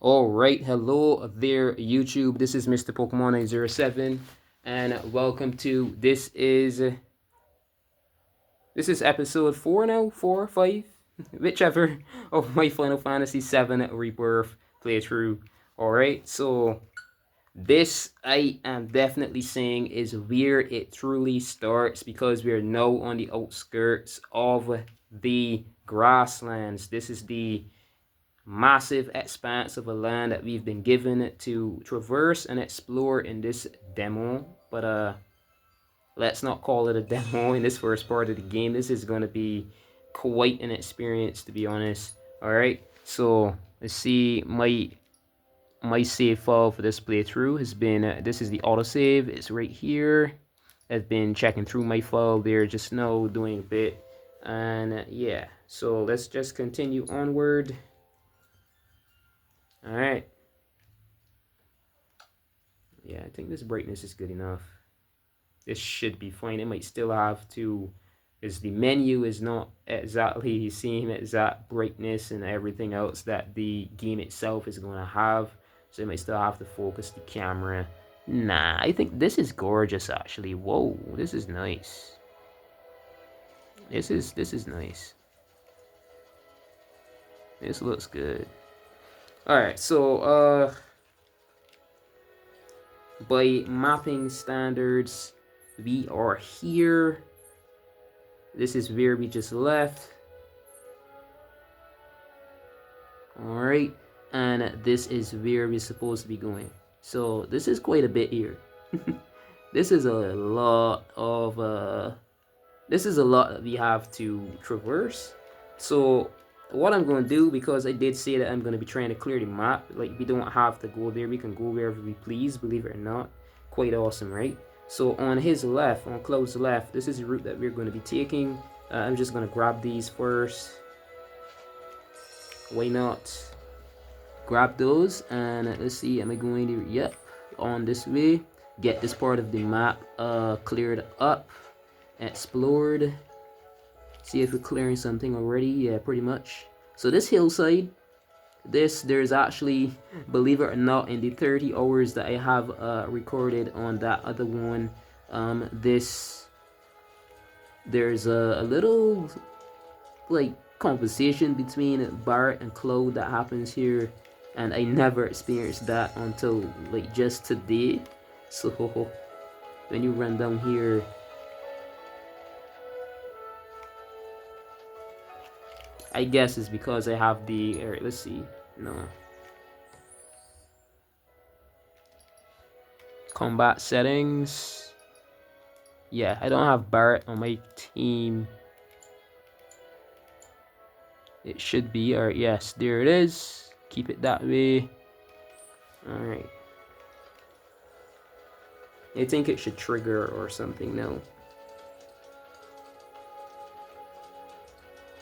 Alright, hello there YouTube. This is Mr. Pokemon 907 and welcome to this is episode 4 now, 4, 5, whichever of my Final Fantasy VII Rebirth playthrough. Alright, so this I am definitely saying is where it truly starts because we are now on the outskirts of the grasslands. This is the massive expanse of a land that we've been given to traverse and explore in this demo. But let's not call it a demo in this first part of the game. This is going to be quite an experience, to be honest. All right, so let's see. My save file for this playthrough has been this is the autosave. It's right here. I've been checking through my file there just now, doing a bit, and yeah, so let's just continue onward. All right. Yeah, I think this brightness is good enough. This should be fine. It might still have to, because the menu is not exactly the same exact brightness and everything else that the game itself is going to have. So it might still have to focus the camera. Nah, I think this is gorgeous actually. Whoa, this is nice. This is nice. This looks good. Alright, so by mapping standards, we are here. This is where we just left. Alright, and this is where we're supposed to be going. So this is quite a bit here. This is a lot that we have to traverse. So what I'm going to do, because I did say that I'm going to be trying to clear the map, like we don't have to go there, we can go wherever we please, believe it or not. Quite awesome, right? So on his left, on Cloud's left, this is the route that we're going to be taking. I'm just going to grab these first. Why not? Grab those, and let's see, am I going to, yep, on this way. Get this part of the map cleared up, explored. See if we're clearing something already. Yeah, pretty much. So this hillside, there's actually, believe it or not, in the 30 hours that I have recorded on that other one, there's a little like conversation between Barret and Cloud that happens here, and I never experienced that until like just today. So when you run down here, I guess it's because I have the, alright, let's see, no. Combat settings. Yeah, I don't have Barret on my team. It should be, alright, yes, there it is. Keep it that way. Alright. I think it should trigger or something now.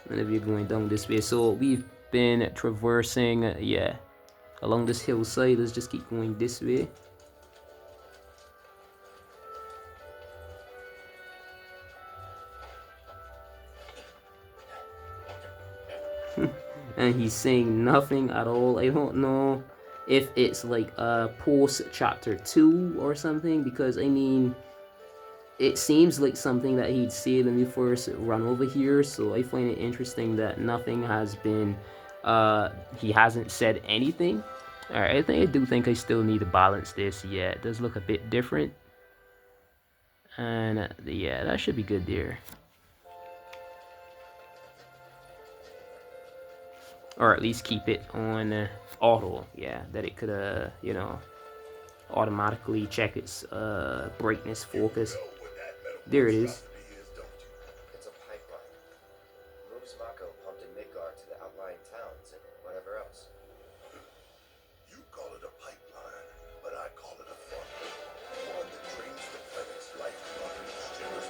Whenever you're going down this way. So we've been traversing, yeah, along this hillside. Let's just keep going this way. And he's saying nothing at all. I don't know if it's like post chapter 2 or something, because I mean, it seems like something that he'd say when we first run over here. So I find it interesting that nothing has been, he hasn't said anything. Alright, I do think I still need to balance this. Yeah, it does look a bit different. And yeah, that should be good there. Or at least keep it on auto. Yeah, that it could, you know, automatically check its brightness focus. There it is. It's a pipeline. Moves Mako pumped in Midgard to the outlying towns and whatever else. You call it a pipeline, but I call it a funnel. One that drains the planet's lifeblood and stirs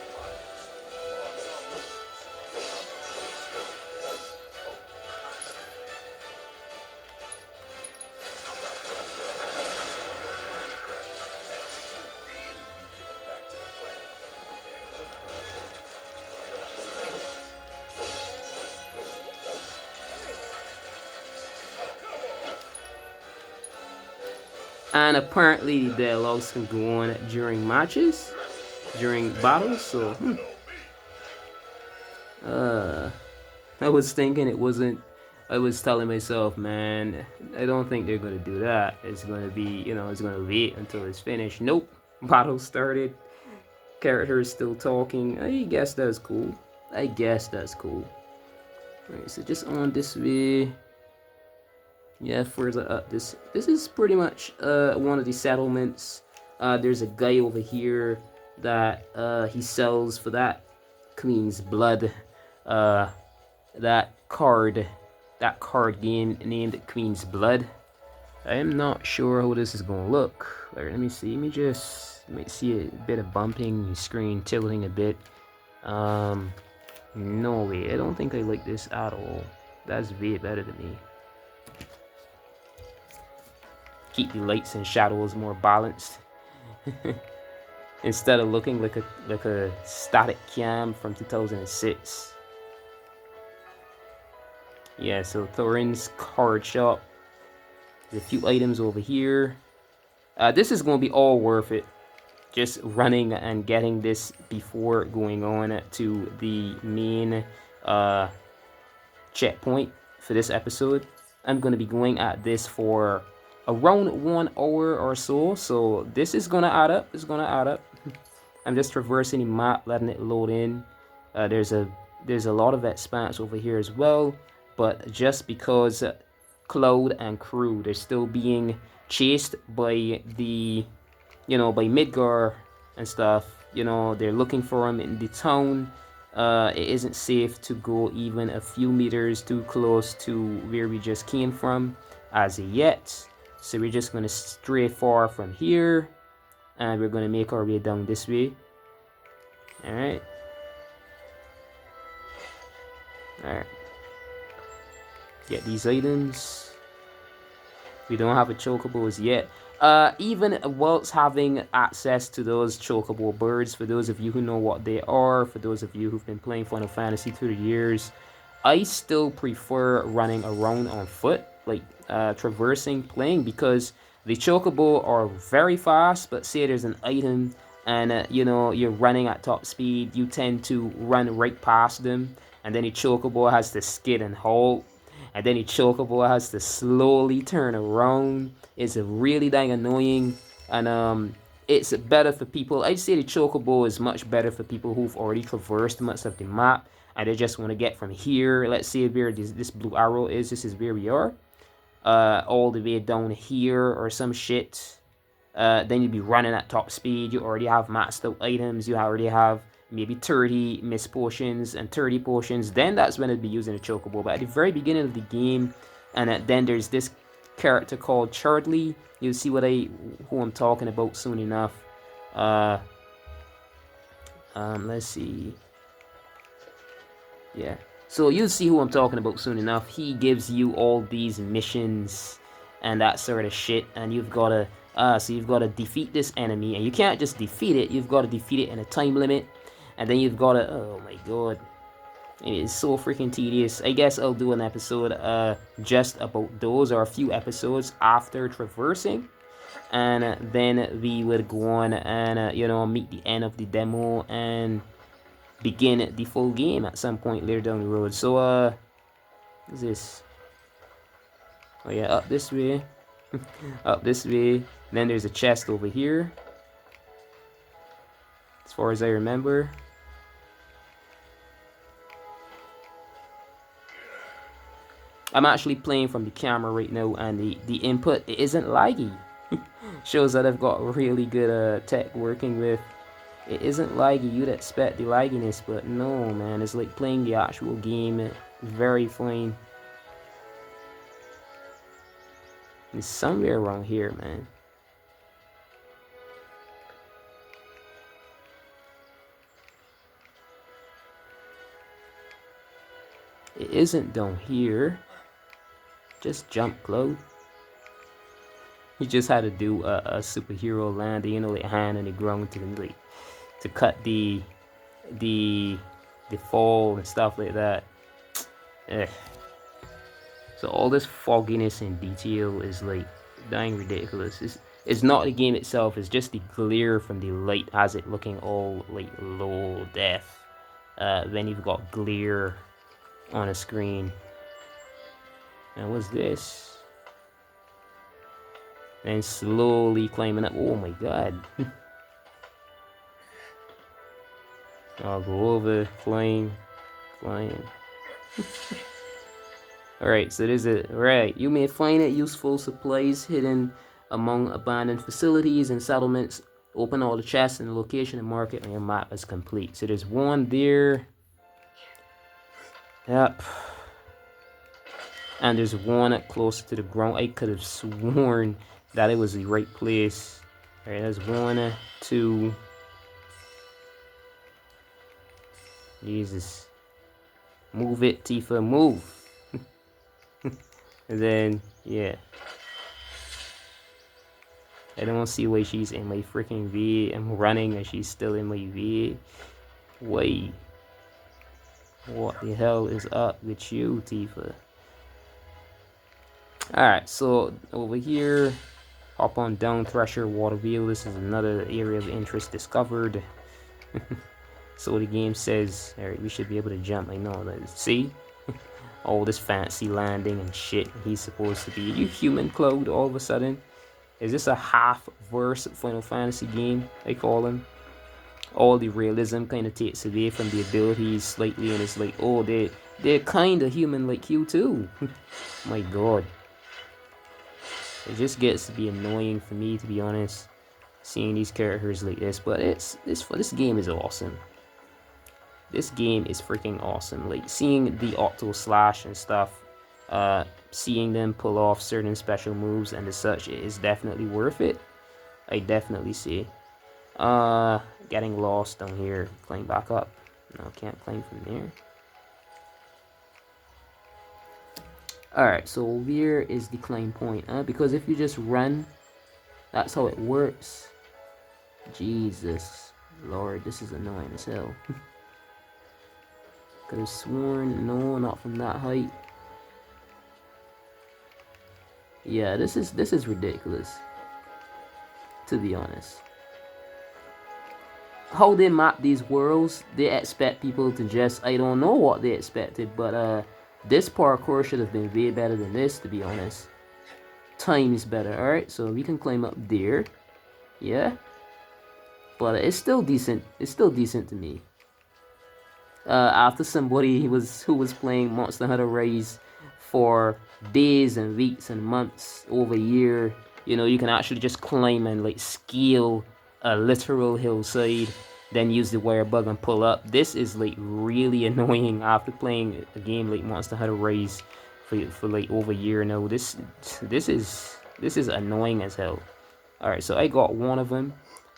And apparently the dialogues can go on during matches, during battles. So, I was thinking it wasn't. I was telling myself, man, I don't think they're gonna do that. It's gonna be, it's gonna wait until it's finished. Nope, battle started. Characters still talking. I guess that's cool. I guess that's cool. Right, so just on this way. Yeah, further up. This is pretty much one of the settlements. There's a guy over here that he sells for that Queen's Blood. That card game named Queen's Blood. I am not sure how this is gonna look. Right, let me see. Let me see a bit of bumping, screen tilting a bit. No way. I don't think I like this at all. That's way better than me. Keep the lights and shadows more balanced. Instead of looking like a static cam from 2006. Yeah, so Thorin's card shop. There's a few items over here. This is going to be all worth it. Just running and getting this before going on to the main checkpoint for this episode. I'm going to be going at this for around 1 hour or so. So this is going to add up. It's going to add up. I'm just traversing the map, letting it load in. There's a lot of expanse over here as well. But just because Cloud and crew, they're still being chased by the, by Midgar and stuff. They're looking for him in the town. It isn't safe to go even a few meters too close to where we just came from as of yet. So we're just going to stray far from here. And we're going to make our way down this way. Alright. Alright. Get these items. We don't have a chocobos yet. Even whilst having access to those chocobo birds, for those of you who know what they are, for those of you who've been playing Final Fantasy through the years, I still prefer running around on foot, like traversing, playing, because the chocobo are very fast, but say there's an item and you're running at top speed, you tend to run right past them, and then the chocobo has to skid and halt. And then the chocobo has to slowly turn around. It's really dang annoying. And it's better for people. I'd say the chocobo is much better for people who've already traversed much of the map. And they just want to get from here. Let's say where this blue arrow is. This is where we are. All the way down here or some shit. Then you'd be running at top speed. You already have maxed out items. You already have maybe 30 mist potions and 30 potions. Then that's when I'd be using a chocobo. But at the very beginning of the game, and then there's this character called Charlie. You'll see who I'm talking about soon enough. Let's see. Yeah. So you'll see who I'm talking about soon enough. He gives you all these missions and that sort of shit, and you've got to defeat this enemy, and you can't just defeat it. You've got to defeat it in a time limit. And then you've got to, oh my god, it is so freaking tedious. I guess I'll do an episode just about those, or a few episodes after traversing. And then we would go on and, meet the end of the demo and begin the full game at some point later down the road. So, what's this? Oh yeah, up this way. Up this way. Then there's a chest over here, as far as I remember. I'm actually playing from the camera right now, and the input isn't laggy. Shows that I've got really good tech working with. It isn't laggy. You'd expect the lagginess, but no, man. It's like playing the actual game. Very fine. It's somewhere around here, man. It isn't down here. Just jump, Cloud. You just had to do a superhero landing, like a hand on the ground to cut the fall and stuff like that. Ugh. So all this fogginess and detail is like dang ridiculous. It's not the game itself, it's just the glare from the light has it looking all like low def. Then you've got glare on a screen. And what's this? And slowly climbing up. Oh my god. I'll go over, climb. Alright, so there's a... Right, you may find it useful supplies hidden among abandoned facilities and settlements. Open all the chests and the location and mark it on your map as complete. So there's one there. Yep. And there's one up close to the ground. I could have sworn that it was the right place. Alright, there's 1, 2. Jesus. Move it, Tifa, move. And then, yeah. I don't see why she's in my freaking V. I'm running and she's still in my V. Wait. What the hell is up with you, Tifa? Alright, so over here, hop on down Thresher Water Wheel. This is another area of interest discovered. So the game says, alright, we should be able to jump. I know that. See? All this fancy landing and shit. He's supposed to be. You human Cloud all of a sudden? Is this a half-verse Final Fantasy game, I call him? All the realism kind of takes away from the abilities slightly, and it's like, oh, they're kind of human like you too. My god. It just gets to be annoying for me, to be honest, seeing these characters like this. But this game is awesome. This game is freaking awesome. Like, seeing the auto slash and stuff, seeing them pull off certain special moves and such, it is definitely worth it. I definitely see. Getting lost down here. Climb back up. No, can't climb from there. Alright, so where is the climb point? Because if you just run, that's how it works. Jesus Lord, this is annoying as hell. Could have sworn, no, not from that height. Yeah, this is ridiculous, to be honest. How they map these worlds, they expect people to just, I don't know what they expected, but this parkour should have been way better than this, to be honest. Times better. Alright, so we can climb up there. Yeah. But it's still decent. It's still decent to me. After somebody who was playing Monster Hunter Rise for days and weeks and months, over a year, you know, you can actually just climb and like scale a literal hillside, then use the wire bug and pull up. This is like really annoying after playing a game like Monster Hunter Rise for like over a year now. This is annoying as hell. Alright, so I got one of them,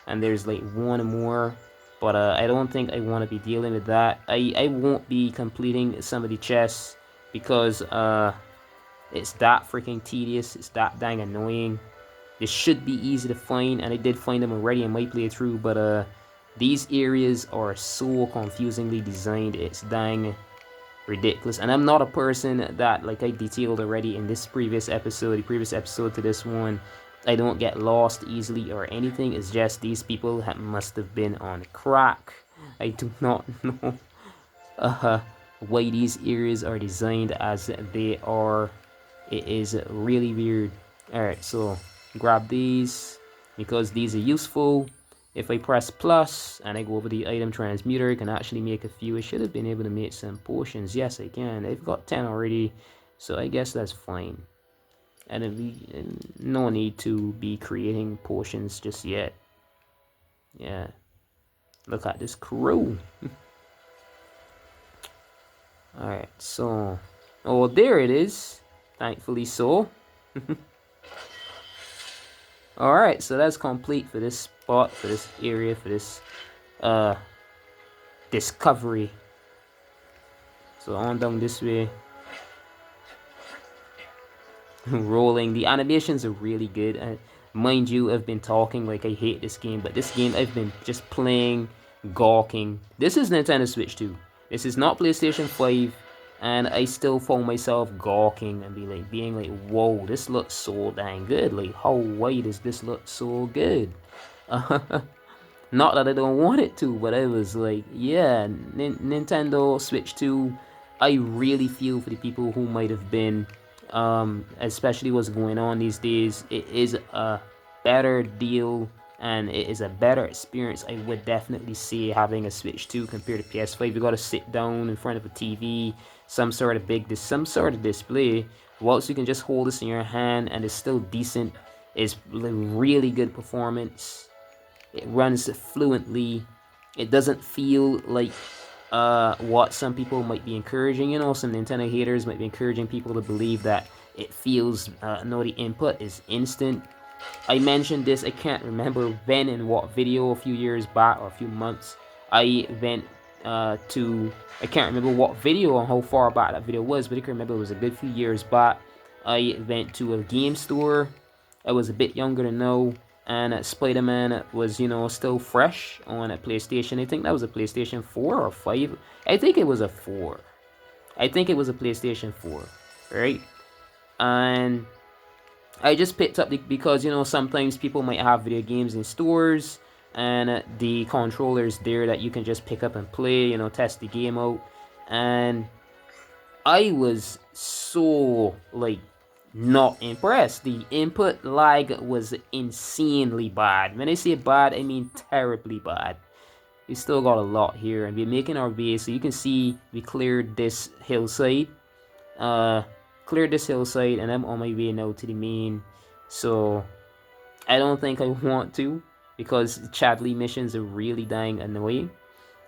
and there's like one more, but I don't think I want to be dealing with that. I won't be completing some of the chests because it's that freaking tedious. It's that dang annoying. They should be easy to find, and I did find them already in my playthrough, but these areas are so confusingly designed. It's dang ridiculous. And I'm not a person that, like I detailed already in this previous episode, the previous episode to this one, I don't get lost easily or anything. It's just these people must have been on crack. I do not know why these areas are designed as they are. It is really weird. Alright, so grab these because these are useful. If I press plus and I go over the item transmuter, I can actually make a few. I should have been able to make some potions. Yes, I can. I've got 10 already, so I guess that's fine. And no need to be creating potions just yet. Yeah. Look at this crew. Alright, so... oh, there it is. Thankfully so. Alright, so that's complete for this spot, for this area, for this discovery. So on down this way. Rolling. The animations are really good. Mind you, I've been talking like I hate this game, but this game I've been just playing, gawking. This is Nintendo Switch 2. This is not PlayStation 5. and I still found myself gawking and being like, whoa, this looks so dang good. Like, why does this look so good? Not that I don't want it to, but I was like, yeah, Nintendo Switch 2, I really feel for the people who might have been, especially what's going on these days. It is a better deal and it is a better experience. I would definitely say having a Switch 2 compared to PS5. You gotta sit down in front of a TV, some sort of display, whilst you can just hold this in your hand and it's still decent. It's really good performance. It runs fluently. It doesn't feel like what some people might be encouraging. You know, some Nintendo haters might be encouraging people to believe that it feels no, the input is instant. I mentioned this, I can't remember when and what video, a few years back or a few months. I went I can't remember what video or how far back that video was, but I can remember it was a good few years back. I went to a game store. I was a bit younger than now, and Spider-Man was, you know, still fresh on a PlayStation. I think that was a PlayStation 4 or 5. I think it was a 4. I think it was a PlayStation 4, right? And I just picked up because, you know, sometimes people might have video games in stores and the controllers there that you can just pick up and play, you know, test the game out. And I was so, like, not impressed. The input lag was insanely bad. When I say bad, I mean terribly bad. We still got a lot here, and we're making our way. So you can see we cleared this hillside. And I'm on my way now to the main. So I don't think I want to, because Chadley missions are really dang annoying.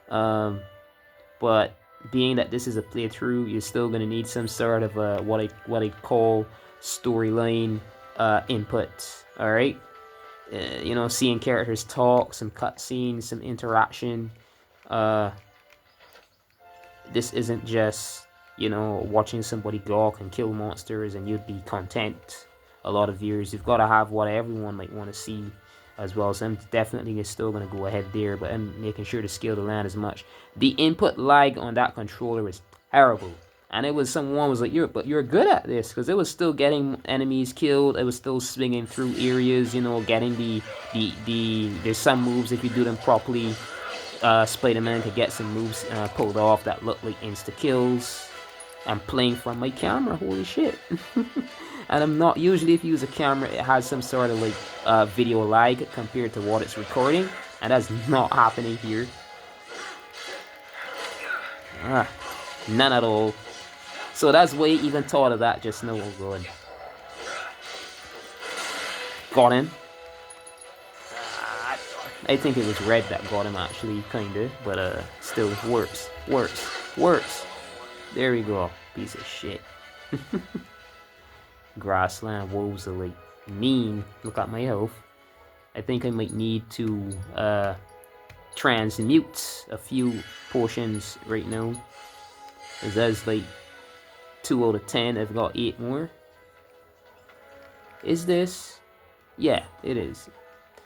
But being that this is a playthrough, you're still gonna need some sort of what I call storyline input. All right, you know, seeing characters talk, some cutscenes, some interaction. This isn't just, you know, watching somebody gawk and kill monsters and you'd be content. A lot of viewers, you've got to have what everyone might want to see as well. So I'm definitely still going to go ahead there, but I'm making sure to scale the land as much. The input lag on that controller is terrible. And it was, someone was like, you're good at this, because it was still getting enemies killed. It was still swinging through areas, you know, getting there's some moves, if you do them properly, Spider-Man could get some moves pulled off that look like insta-kills. I'm playing from my camera, holy shit. And I'm not, usually if you use a camera, it has some sort of like video lag compared to what it's recording. And that's not happening here. None at all. So that's why I even thought of that just now. Oh god. Got him. I think it was red that got him actually, kinda. But still, works. There we go. Piece of shit. Grassland wolves are like mean. Look at my health. I think I might need to transmute a few portions right now. Cause that's like 2 out of 10. I've got 8 more. Is this? Yeah, it is.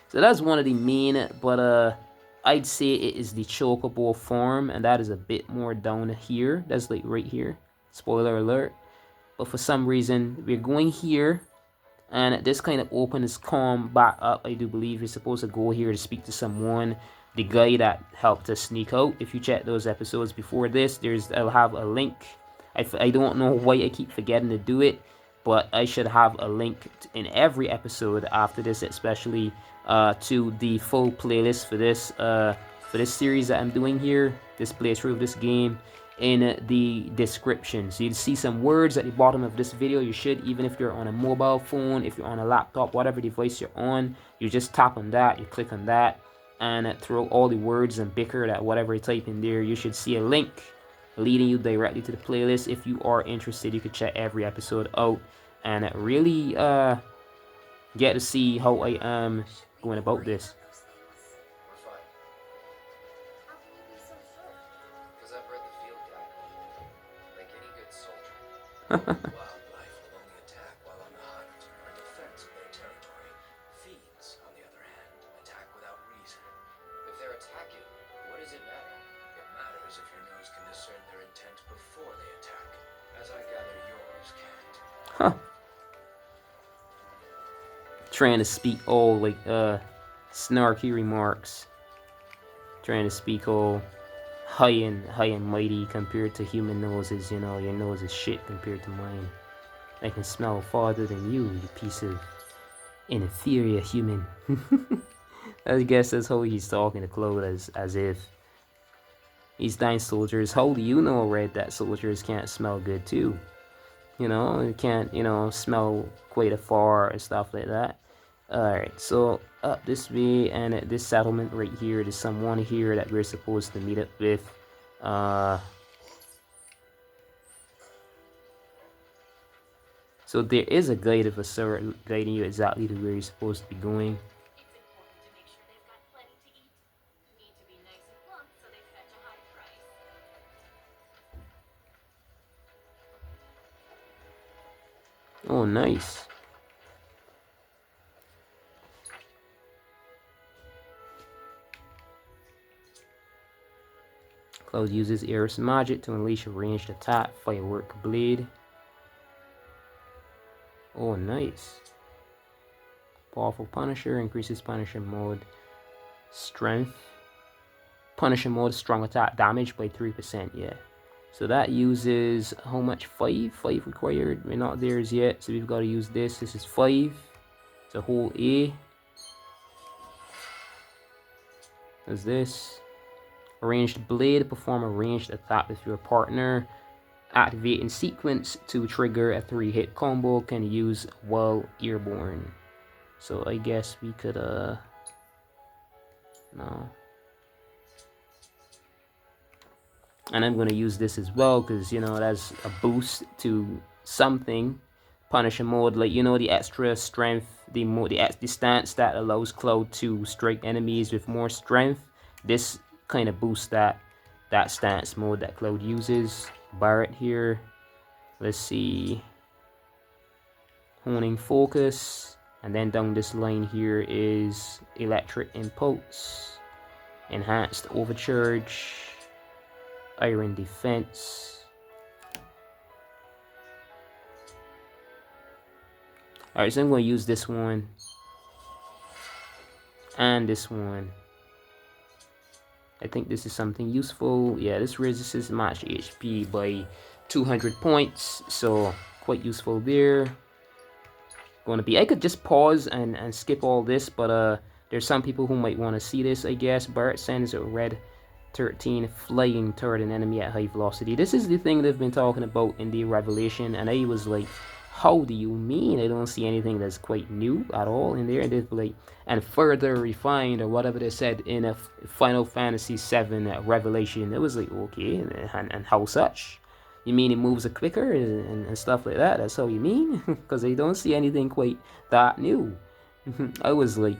So that's one of the main, but I'd say it is the chocobo form, and that is a bit more down here. That's like right here. Spoiler alert. But for some reason, we're going here, and this kind of opens Kalm back up. I do believe you're supposed to go here to speak to someone. The guy that helped us sneak out. If you check those episodes before this, I'll have a link. I don't know why I keep forgetting to do it, but I should have a link in every episode after this, especially to the full playlist for this series that I'm doing here, this playthrough of this game, in the description. So you'll see some words at the bottom of this video. You should, even if you're on a mobile phone, if you're on a laptop, whatever device you're on, you just tap on that, you click on that, and throw all the words and bicker that whatever you type in there. You should see a link leading you directly to the playlist. If you are interested, you can check every episode out and really get to see how I am going about this. We're fine. How can you be so sure? Because I've read the field guide. Like any good soldier. Wildlife will only attack while on the hunt or in defense of their territory. Fiends, on the other hand, attack without reason. If they're attacking, what does it matter? It matters if your nose can discern their intent before they attack. trying to speak all like snarky remarks, trying to speak all high and mighty compared to human noses. You know, your nose is shit compared to mine. I can smell farther than you, you piece of inferior human. I guess that's how he's talking to Claude, as if he's dying soldiers. How do you know, Red, that soldiers can't smell good too? You know, you can't, you know, smell quite afar and stuff like that. Alright, so up this way, and at this settlement right here, there's someone here that we're supposed to meet up with. So there is a guide of a sort guiding you exactly to where you're supposed to be going. It's important to make sure they've got plenty to eat. Need to be nice and plump so they fetch a high price. Oh, nice. Cloud uses Air's magic to unleash a ranged attack, firework blade. Oh, nice. Powerful Punisher, increases Punisher mode strength. Punisher mode, strong attack damage by 3%, yeah. So that uses how much? 5? 5 required. We're not there as yet, so we've got to use this. This is 5. It's a whole A. There's this. Ranged blade, perform a ranged attack with your partner. Activate in sequence to trigger a 3-hit combo, can use while airborne. So I guess we could no. And I'm gonna use this as well because, you know, that's a boost to something. Punisher mode, like, you know, the extra strength, the stance that allows Cloud to strike enemies with more strength. This kind of boosts that stance mode that Cloud uses. Barrett here. Let's see. Honing focus. And then down this line here is electric impulse. Enhanced overcharge. Iron defense. Alright, so I'm going to use this one. And this one. I think this is something useful. Yeah, this raises match HP by 200 points. So, quite useful there. Going to be... I could just pause and skip all this. But there's some people who might want to see this, I guess. Barrett sends a red 13 flying toward an enemy at high velocity. This is the thing they've been talking about in the Revelation. And I was like, how do you mean? I don't see anything that's quite new at all in there. They've like, and further refined, or whatever they said in a Final Fantasy VII Revelation. It was like, okay, and how such? You mean it moves quicker and stuff like that? That's how you mean? Because I don't see anything quite that new. I was like,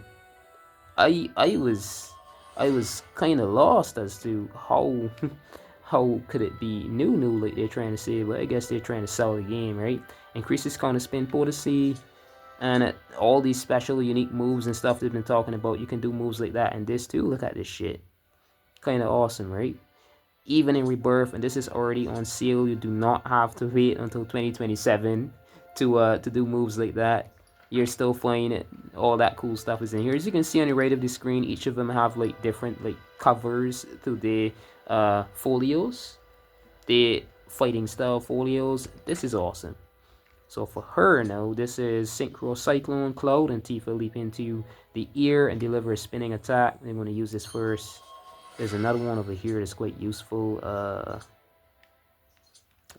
I was kind of lost as to how how could it be new like they're trying to say, but I guess they're trying to sell the game, right? Increases counter spin potency, and all these special unique moves and stuff they've been talking about. You can do moves like that and this too. Look at this shit. Kind of awesome, right? Even in Rebirth, and this is already on sale. You do not have to wait until 2027 to do moves like that. You're still finding it. All that cool stuff is in here. As you can see on the right of the screen, each of them have like different like covers to the folios, the fighting style folios. This is awesome. So for her now, this is Synchro Cyclone Cloud, and Tifa leap into the ear and deliver a spinning attack. I'm going to use this first. There's another one over here that's quite useful.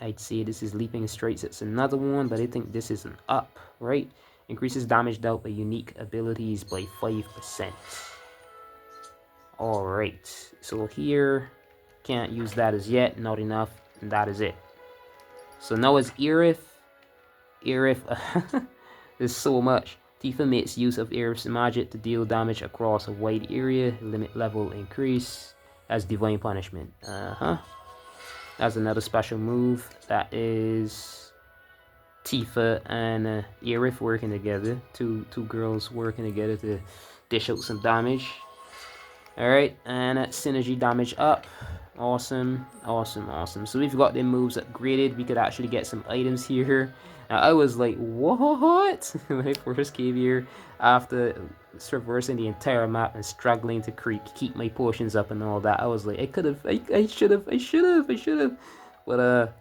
I'd say this is leaping straight. It's another one, but I think this is an up, right? Increases damage dealt by unique abilities by 5%. Alright, so here, can't use that as yet, not enough, and that is it. So now it's Aerith. Aerith, there's so much. Tifa makes use of Aerith's magic to deal damage across a wide area, limit level increase, as divine punishment. That's another special move. That is Tifa and Aerith working together. Two girls working together to dish out some damage. Alright, and synergy damage up. Awesome, awesome, awesome. So we've got the moves upgraded. We could actually get some items here. Now, I was like, what? When I first came here, after traversing the entire map and struggling to keep my potions up and all that, I was like, I should have. But,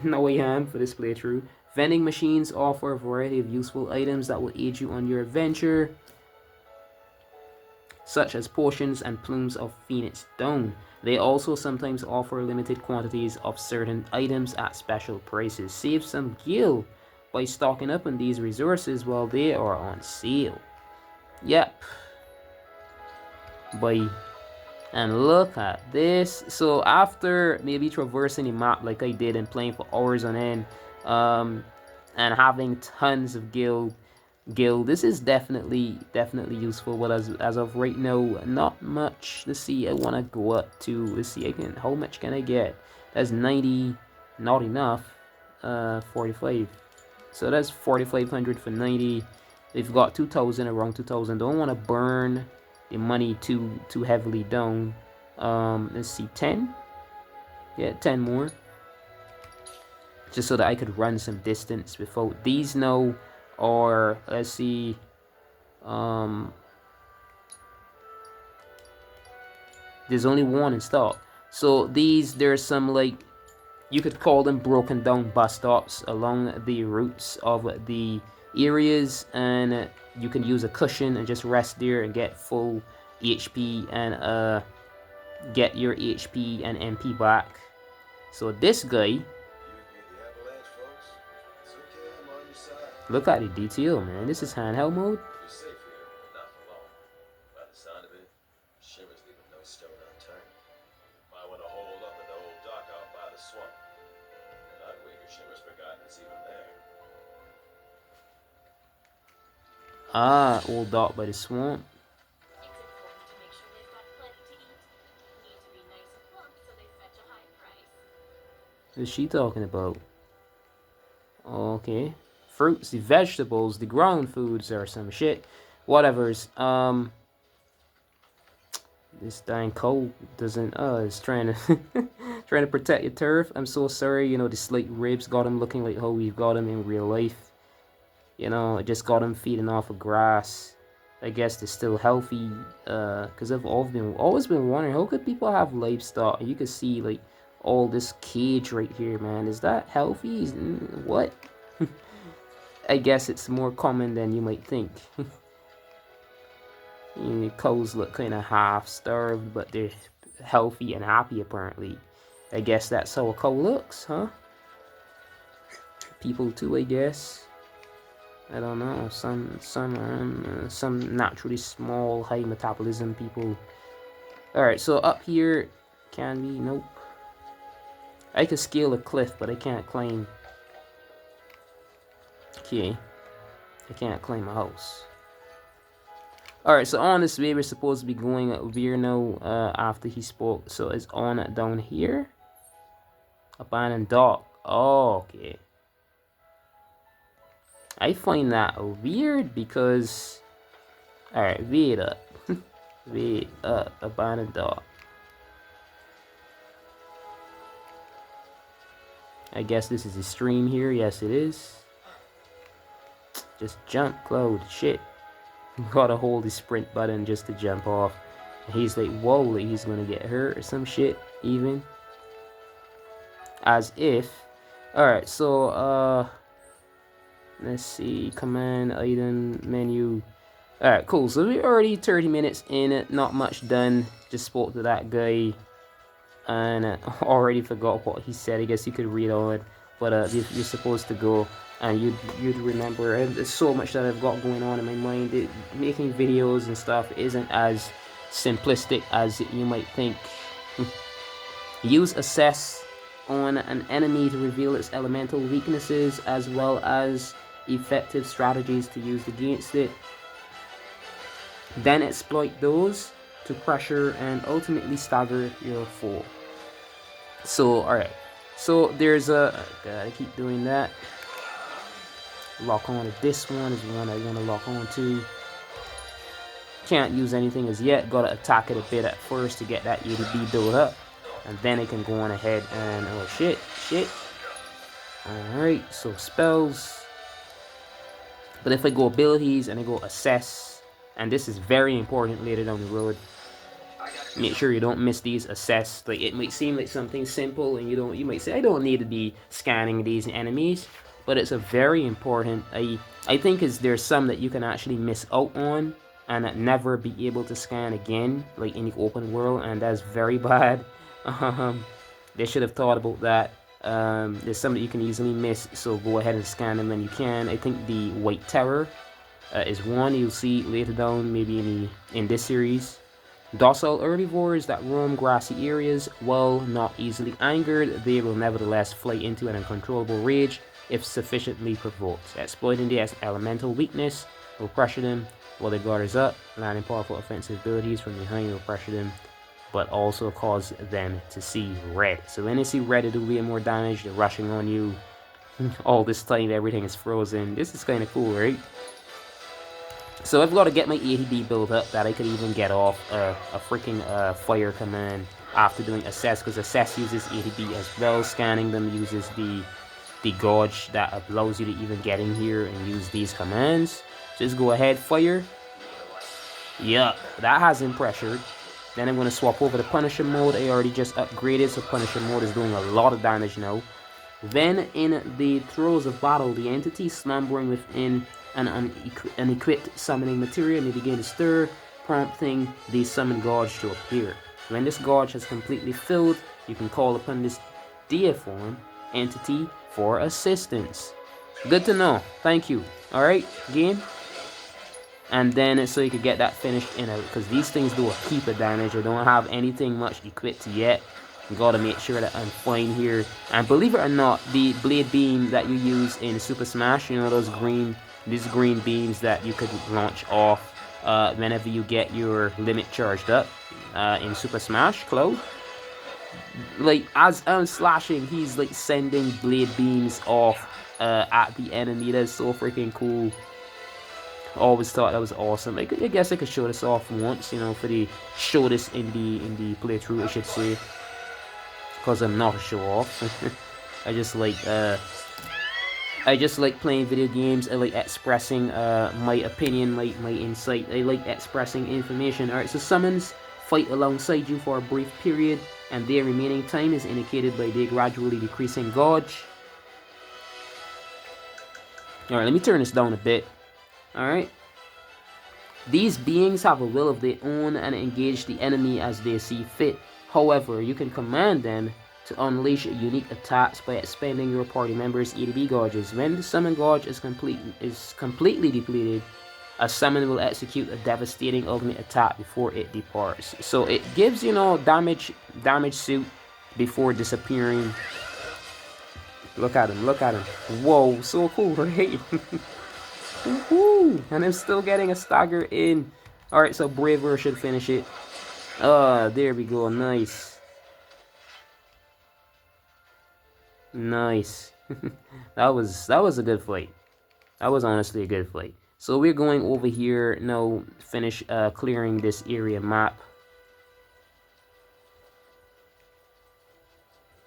now I am for this playthrough. Vending machines offer a variety of useful items that will aid you on your adventure, such as potions and plumes of phoenix down. They also sometimes offer limited quantities of certain items at special prices. Save some gil by stocking up on these resources while they are on sale. Yep. Bye. And look at this. So after maybe traversing the map like I did and playing for hours on end, and having tons of gil, this is definitely useful. But as of right now, not much. Let's see, I want to go up to, let's see, how much can I get? That's 90, not enough. 45, so that's 4,500 for 90. They've got 2,000, around 2,000. Don't want to burn the money too heavily down. Let's see, 10. Yeah, 10 more, just so that I could run some distance without these now. Or let's see, there's only one in stock. So these, there's some, like, you could call them broken down bus stops along the routes of the areas, and you can use a cushion and just rest there and get full HP and get your HP and MP back. So this guy, look at the detail, man. This is handheld mode. You're safe here, but not for long. By the sound of it, Shimmer's leaving no stone unturned. Might want to hold up at the old dock out by the swamp. I'd wager Shimmer's forgotten it's even there. Ah, old dock by the swamp. It's important to make sure they've got plenty to eat. Need to be nice and plump so they fetch a high price. What's she talking about? Okay. Fruits, the vegetables, the ground foods, or some shit. Whatever's. This dang cow doesn't. It's trying to trying to protect your turf. I'm so sorry. You know, the slight ribs got him looking like how we've got him in real life. You know, I just got him feeding off of grass. I guess they're still healthy. Cause I've always been wondering, how could people have livestock? You could see like all this cage right here, man. Is that healthy? What? I guess it's more common than you might think. The cows look kind of half-starved, but they're healthy and happy apparently. I guess that's how a cow looks, huh? People too, I guess. I don't know. Some naturally small, high metabolism people. All right, so up here, can we? Nope. I could scale a cliff, but I can't climb. Okay, I can't climb a house. Alright, so on this way we're supposed to be going over now after he spoke. So it's on down here. Abandoned dock. Oh, okay. I find that weird because... Alright, wait up. Wait up. Abandoned dock. I guess this is a stream here. Yes, it is. Just jump, Cloud. Shit. Gotta hold the sprint button just to jump off. And he's like, whoa, like he's gonna get hurt or some shit, even. As if. Alright, so, let's see. Command, item, menu. Alright, cool. So we're already 30 minutes in it. Not much done. Just spoke to that guy. And already forgot what he said. I guess you could read on it. But you're supposed to go. And you'd remember. And there's so much that I've got going on in my mind. Making videos and stuff isn't as simplistic as you might think. Use assess on an enemy to reveal its elemental weaknesses, as well as effective strategies to use against it. Then exploit those to pressure and ultimately stagger your foe. So, alright. So there's a... gotta keep doing that. Lock on to this one is the one I want to lock on to. Can't use anything as yet. Gotta attack it a bit at first to get that ADB built up. And then it can go on ahead and... oh shit, shit. Alright, so spells. But if I go abilities and I go assess, and this is very important later down the road, make sure you don't miss these assess. Like, it might seem like something simple, and you might say, I don't need to be scanning these enemies, but it's a very important. I think there's some that you can actually miss out on and never be able to scan again, like in the open world, and that's very bad. They should have thought about that. There's some that you can easily miss, so go ahead and scan them when you can. I think the White Terror is one you'll see later down, maybe in this series. Docile herbivores that roam grassy areas, while not easily angered, they will nevertheless fly into an uncontrollable rage if sufficiently provoked. Exploiting the elemental weakness will pressure them while their guard is up, landing powerful offensive abilities from behind will pressure them, but also cause them to see red. So when they see red, they do way more damage. They're rushing on you. All this time, everything is frozen. This is kind of cool, right? So I've got to get my ATB built up that I could even get off a freaking fire command after doing assess, because assess uses ATB as well. Scanning them uses the gauge that allows you to even get in here and use these commands. So just go ahead, fire. Yup, that has him pressured. Then I'm going to swap over to Punisher mode. I already just upgraded, so Punisher mode is doing a lot of damage now. Then in the throes of battle, the entity slumbering within an unequipped summoning material may begin to stir, prompting the summon gauge to appear. When this gauge has completely filled, you can call upon this deiform entity for assistance. Good to know. Thank you. Alright, game. And then so you can get that finished in out, because these things do a heap of damage. I don't have anything much equipped yet. You gotta make sure that I'm fine here. And believe it or not, the blade beam that you use in Super Smash, you know, these green beams that you could launch off whenever you get your limit charged up in Super Smash Cloud. Like, as I'm slashing, he's like sending blade beams off at the enemy. That's so freaking cool. Always thought that was awesome. I guess I could show this off once, you know, show this in the playthrough, I should say, because I'm not a show off. I just like playing video games. I like expressing my opinion, my insight. I like expressing information. Alright, so summons fight alongside you for a brief period, and their remaining time is indicated by their gradually decreasing gauge. Alright, let me turn this down a bit. Alright. These beings have a will of their own and engage the enemy as they see fit. However, you can command them to unleash unique attacks by expending your party members' ATB gauges. When the summon gauge is completely depleted, a summon will execute a devastating ultimate attack before it departs. So it gives, you know, damage suit before disappearing. Look at him, look at him. Whoa, so cool, right? Woohoo! And I'm still getting a stagger in. Alright, so Braver should finish it. There we go, nice. Nice. that was a good fight. That was honestly a good fight. So we're going over here now, finish clearing this area map.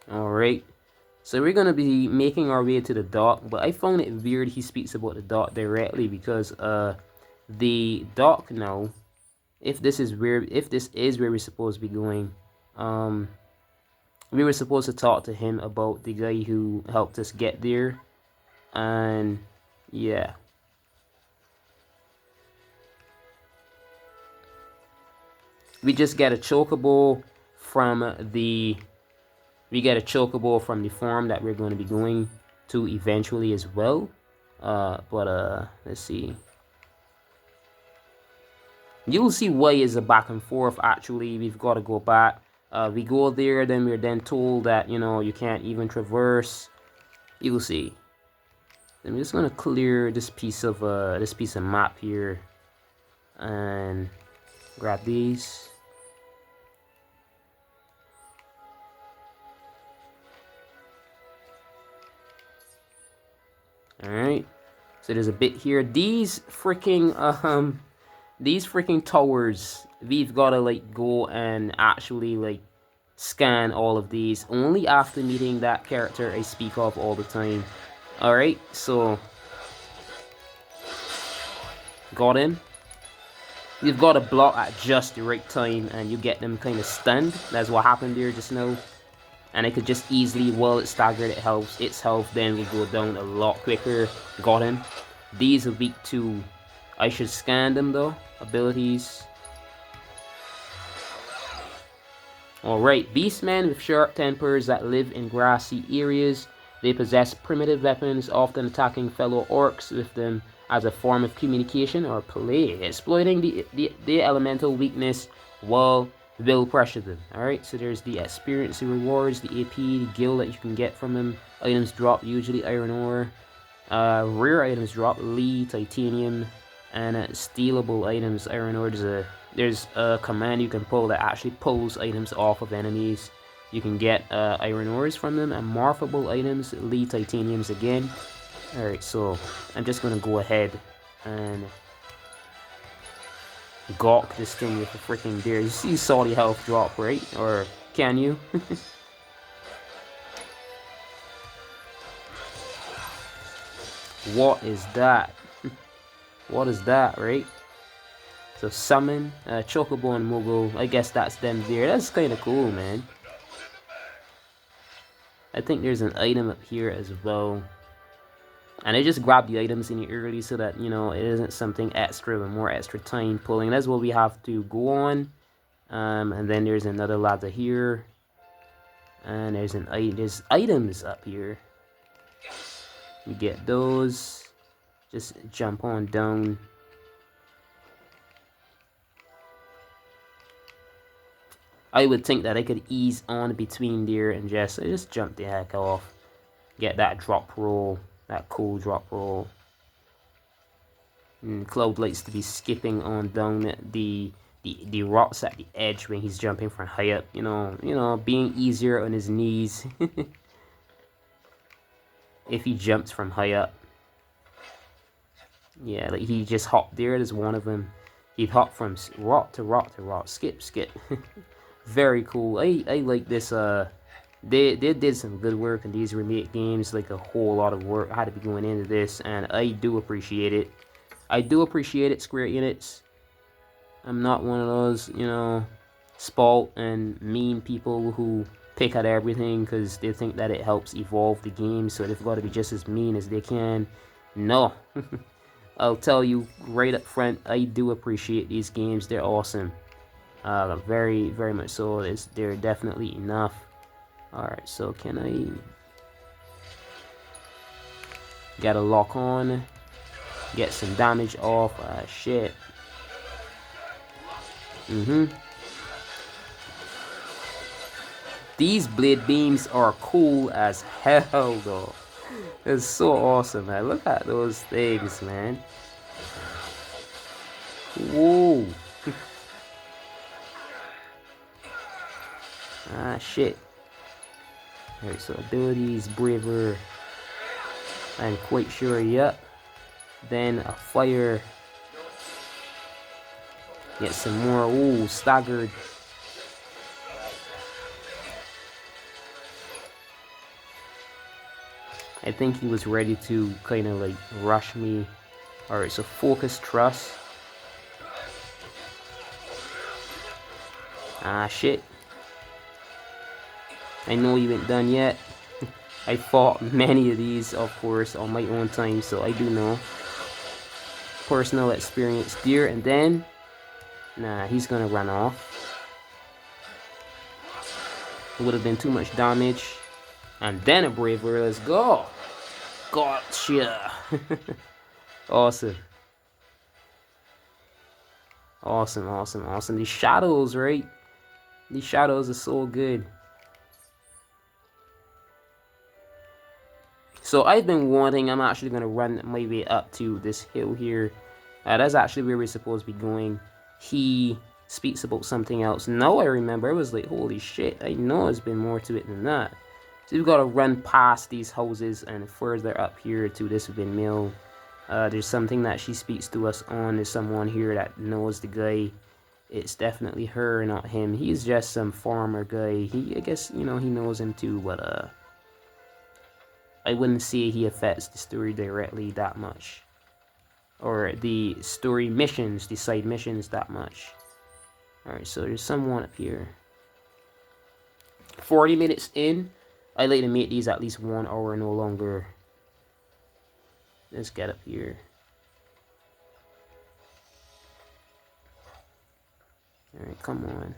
Alright. So we're gonna be making our way to the dock, but I found it weird he speaks about the dock directly, because the dock now, if this is where we're supposed to be going, we were supposed to talk to him about the guy who helped us get there, and yeah. We just get a chocobo from the farm that we're going to be going to eventually as well. Let's see. You'll see why is a back and forth. Actually, we've got to go back. We go there, then we're then told that, you know, you can't even traverse. You'll see. I'm just gonna clear this piece of map here and grab these. Alright, so there's a bit here. These freaking towers, we've gotta like go and actually like scan all of these only after meeting that character I speak of all the time. Alright, so got him. You've got to block at just the right time and you get them kind of stunned. That's what happened there just now. And it could just easily, while it's staggered, its health then will go down a lot quicker. Got him. These are weak to, I should scan them though, abilities. Alright, beastmen with sharp tempers that live in grassy areas. They possess primitive weapons, often attacking fellow orcs with them as a form of communication or play, exploiting the elemental weakness will pressure them. Alright, so there's the experience rewards, the AP, the gil that you can get from them. Items drop, usually iron ore. Rare items drop, Lee, titanium, and stealable items, iron ore. There's a command you can pull that actually pulls items off of enemies. You can get iron ores from them, and morphable items, Lee, titaniums again. Alright, so I'm just gonna go ahead and gawk this thing with a freaking deer. You saw the health drop, right? Or can you? What is that? What is that, right? So summon, Chocobo and Mogul. I guess that's them there. That's kind of cool, man. I think there's an item up here as well. And I just grabbed the items in here early so that, you know, it isn't something extra with more extra time pulling. That's what we have to go on. And then there's another ladder here. And there's items up here. We get those. Just jump on down. I would think that I could ease on between there and just jump the heck off. Get that drop roll. That cool drop roll. And Cloud likes to be skipping on down the rocks at the edge when he's jumping from high up. You know, being easier on his knees. If he jumps from high up. Yeah, like he just hopped there. There's one of them. He'd hop from rock to rock to rock. Skip. Very cool. I like this. They did some good work in these remake games. Like a whole lot of work had to be going into this, and I do appreciate it. I do appreciate it, Square Enix. I'm not one of those, you know, spoilt and mean people who pick at everything because they think that it helps evolve the game, so they've got to be just as mean as they can. No. I'll tell you right up front, I do appreciate these games. They're awesome. Very, very much so. They're definitely enough. Alright, so can I... Gotta lock on. Get some damage off. Shit. These blade beams are cool as hell, though. It's so awesome, man. Look at those things, man. Whoa. Shit. Alright, so abilities, braver. I'm quite sure, yep. Then a fire. Get some more. Ooh, staggered. I think he was ready to kind of like rush me. Alright, so focus trust. Shit. I know you ain't done yet. I fought many of these, of course, on my own time, so I do know. Personal experience there, and then... Nah, he's gonna run off. It would have been too much damage. And then a bravery, let's go! Gotcha! Awesome. Awesome. These shadows, right? These shadows are so good. So I've been wanting, I'm actually going to run my way up to this hill here. That's actually where we're supposed to be going. He speaks about something else. Now I remember, I was like, holy shit, I know there's been more to it than that. So we've got to run past these houses and further up here to this windmill. There's something that she speaks to us on. There's someone here that knows the guy. it's definitely her, not him. He's just some farmer guy. I guess, you know, he knows him too, but I wouldn't say he affects the story directly that much. Or the story missions, the side missions that much. Alright, so there's someone up here. 40 minutes in. I like to make these at least 1 hour, no longer. Let's get up here. Alright, come on.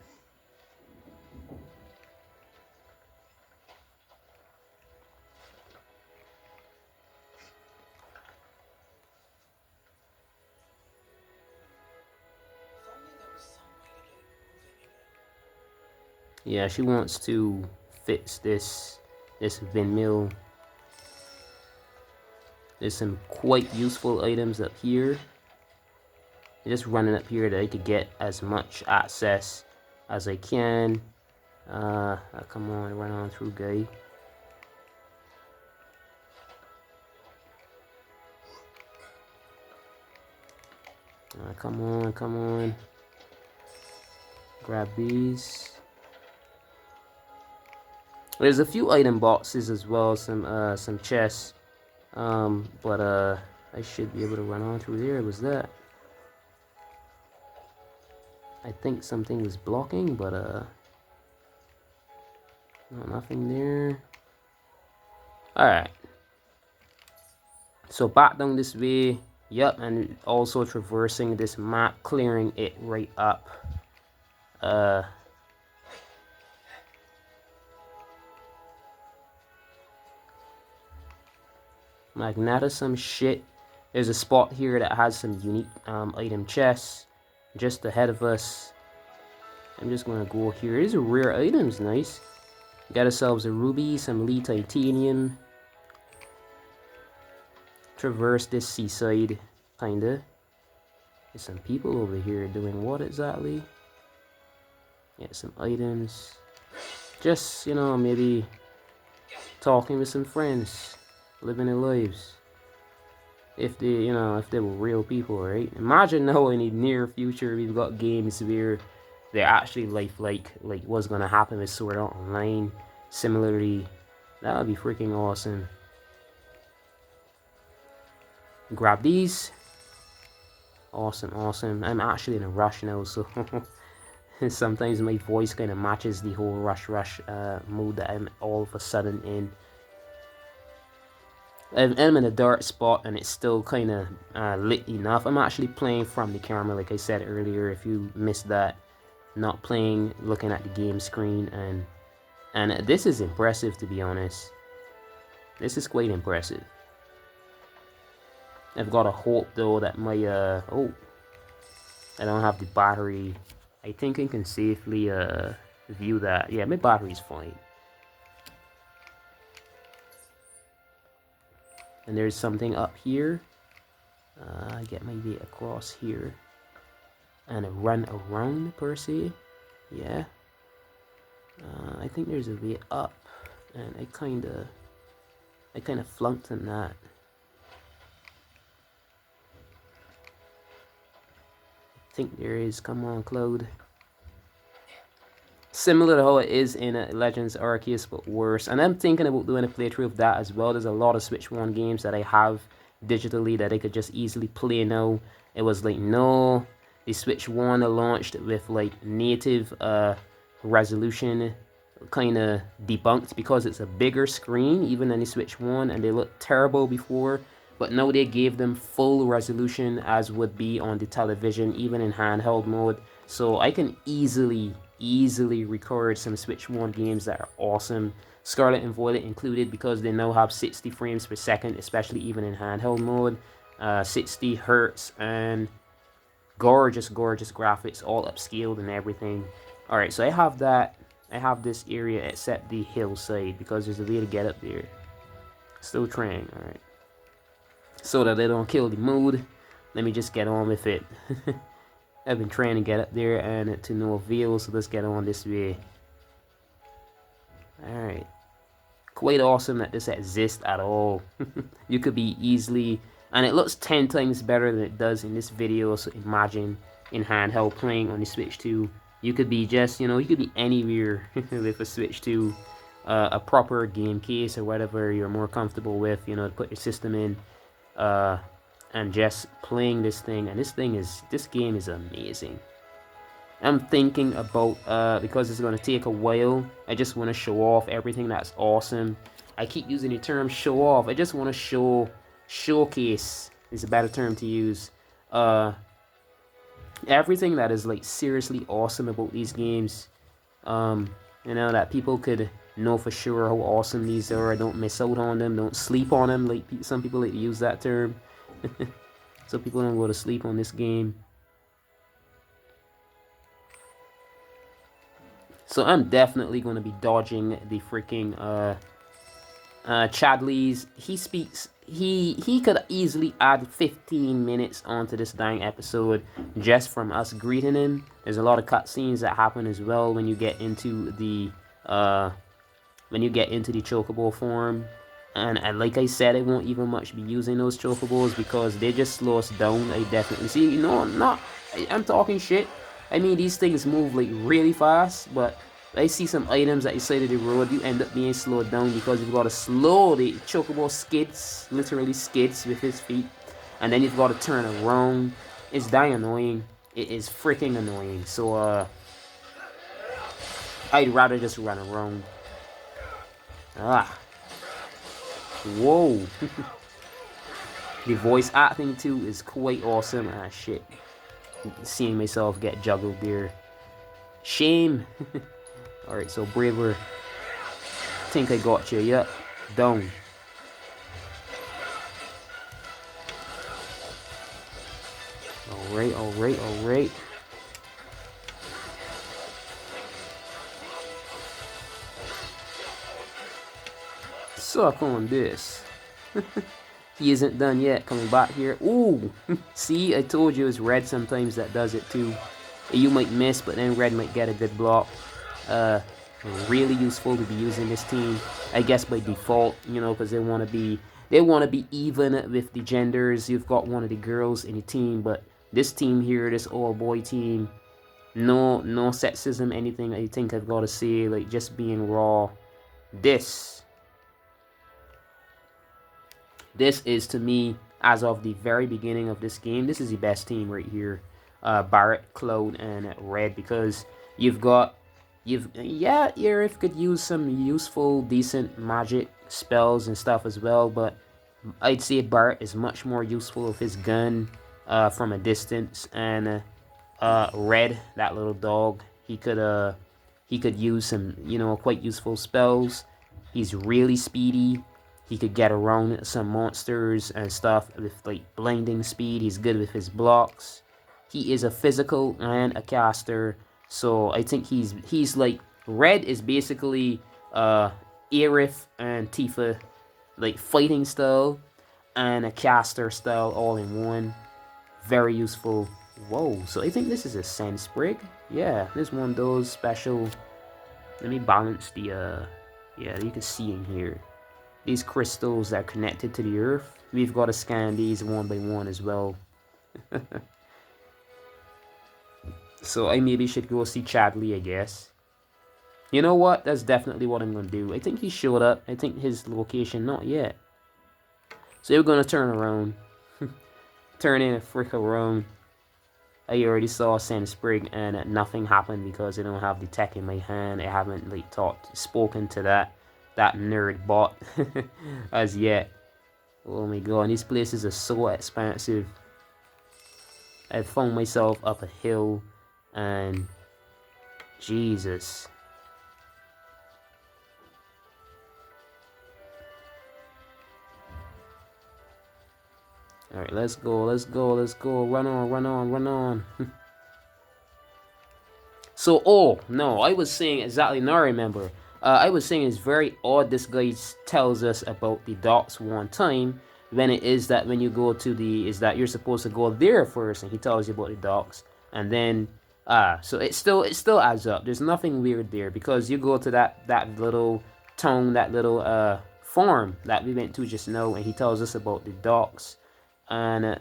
Yeah, she wants to fix this windmill. There's some quite useful items up here. Just running up here that I could get as much access as I can. Come on, run on through, guy. Come on, come on. Grab these. There's a few item boxes as well, some chests. But I should be able to run on through there. Was that? I think something was blocking, but no, nothing there. Alright. So back down this way. Yep, and also traversing this map, clearing it right up. Magnetism shit. There's a spot here that has some unique item chests just ahead of us. I'm just gonna go here. These are rare items, nice. Got ourselves a ruby, some elite titanium. Traverse this seaside, kinda. There's some people over here doing what exactly? Yeah, some items. Just, you know, maybe talking with some friends, living their lives. If they, you know, if they were real people, right? Imagine now in the near future we've got games where they're actually lifelike, like what's gonna happen with Sword Art Online. Similarly, that would be freaking awesome. Grab these. Awesome, awesome. I'm actually in a rush now, so sometimes my voice kind of matches the whole rush mood that I'm all of a sudden in. I'm in a dark spot and it's still kind of lit enough. I'm actually playing from the camera, like I said earlier. If you missed that, not playing, looking at the game screen, and this is impressive, to be honest. This is quite impressive. I've got a hope though that my oh, I don't have the battery. I think I can safely view that. Yeah, my battery's fine. And there's something up here. I get my way across here and run around per se. Yeah. I think there's a way up, and I kind of flunked on that. I think there is. Come on, Cloud. Similar to how it is in Legends Arceus, but worse. And I'm thinking about doing a playthrough of that as well. There's a lot of Switch 1 games that I have digitally that I could just easily play now. It was like, no, the Switch 1 launched with like native resolution kind of debunked because it's a bigger screen even than the Switch 1, and they looked terrible before. But now they gave them full resolution as would be on the television, even in handheld mode. So I can easily record some Switch 1 games that are awesome. Scarlet and Violet included, because they now have 60 frames per second, especially even in handheld mode. 60 hertz and gorgeous graphics, all upscaled and everything. Alright, so I have that. I have this area except the hillside because there's a way to get up there. Still trying, alright. So that they don't kill the mood, let me just get on with it. I've been trying to get up there and to no avail, so let's get on this way. Alright. Quite awesome that this exists at all. You could be easily, and it looks 10 times better than it does in this video, so imagine in handheld playing on the Switch 2. You could be just, you could be anywhere with a Switch 2, a proper game case or whatever you're more comfortable with, to put your system in, and just playing this thing. And this game is amazing. I'm thinking about, because it's going to take a while, I just want to show off everything that's awesome. I keep using the term show off. I just want to showcase is a better term to use. Everything that is like seriously awesome about these games. That people could know for sure how awesome these are. Don't miss out on them. Don't sleep on them. Like some people like to use that term. So people don't go to sleep on this game. So I'm definitely going to be dodging the freaking Chadley's. He speaks. He could easily add 15 minutes onto this dang episode just from us greeting him. There's a lot of cutscenes that happen as well when you get into the chocobo form. And like I said, I won't even much be using those chocobos because they just slow us down. I definitely see. I'm talking shit. I mean, these things move like really fast, but I see some items at the side of the road. You end up being slowed down because you've got to slow the chocobo skids, literally skids with his feet, and then you've got to turn around. It's dang annoying. It is freaking annoying. So I'd rather just run around. Whoa. The voice acting too is quite awesome. Shit. Seeing myself get juggled there. Shame. Alright, so Braver. Think I got you. Yep. Down. Alright. Suck on this. He isn't done yet. Coming back here. Ooh. See, I told you it's red sometimes that does it too. You might miss, but then red might get a good block. Really useful to be using this team, I guess by default, because they want to be even with the genders. You've got one of the girls in the team, but this team here, this all boy team, no sexism, anything. I think I've got to say, like just being raw. This is to me, as of the very beginning of this game, this is the best team right here. Barret, Cloud, and Red, because Aerith could use some useful, decent magic spells and stuff as well, but I'd say Barret is much more useful with his gun from a distance, and Red, that little dog, he could use some quite useful spells. He's really speedy. He could get around some monsters and stuff with like blinding speed. He's good with his blocks. He is a physical and a caster. So I think he's like, Red is basically Aerith and Tifa, like fighting style and a caster style all in one. Very useful. Whoa, so I think this is a Sand Sprig. Yeah, this one of those special. Let me balance the yeah, you can see in here. These crystals that are connected to the earth. We've got to scan these one by one as well. So I maybe should go see Chadley, I guess. You know what? That's definitely what I'm going to do. I think he showed up. I think his location, not yet. So we're going to turn around. Turn in a frick around. I already saw Sand Sprig and nothing happened because I don't have the tech in my hand. I haven't like spoken to that nerd bot as yet. Oh my god, these places are so expansive. I found myself up a hill and Jesus. Alright, let's go. Run on. So, oh, no, I was saying exactly, now I remember. I was saying it's very odd this guy tells us about the docks one time, when it is that when you go to that you're supposed to go there first, and he tells you about the docks, and then, so it still adds up. There's nothing weird there, because you go to that little town, that little farm that we went to just now, and he tells us about the docks. And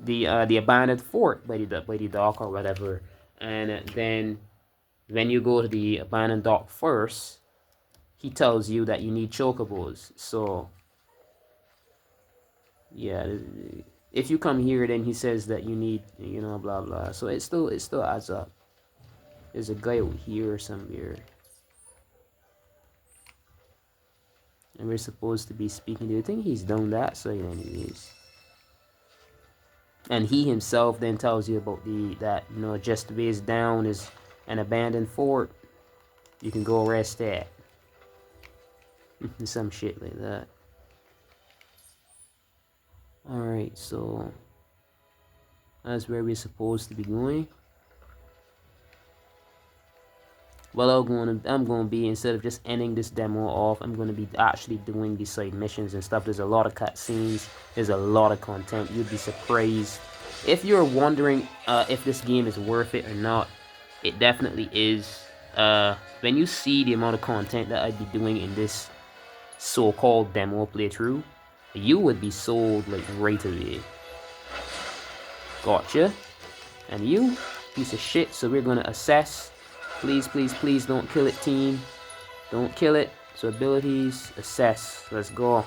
the abandoned fort by the dock or whatever. And then when you go to the abandoned dock first, he tells you that you need chocobos. So yeah, if you come here, then he says that you need, you know, blah blah. So it still adds up. There's a guy out here somewhere, and we're supposed to be speaking to. I think he's down that side, anyways. And he himself then tells you about that, you know, just a ways down is an abandoned fort. You can go rest at. Some shit like that. Alright, so that's where we're supposed to be going. Well, I'm gonna be, instead of just ending this demo off, I'm gonna be actually doing these side missions and stuff. There's a lot of cutscenes, there's a lot of content. You'd be surprised. If you're wondering if this game is worth it or not, it definitely is. When you see the amount of content that I'd be doing in this so-called demo playthrough, you would be sold like right away. Gotcha. And you, piece of shit. So we're gonna assess. Please, please, please don't kill it, team. Don't kill it. So abilities, assess. Let's go.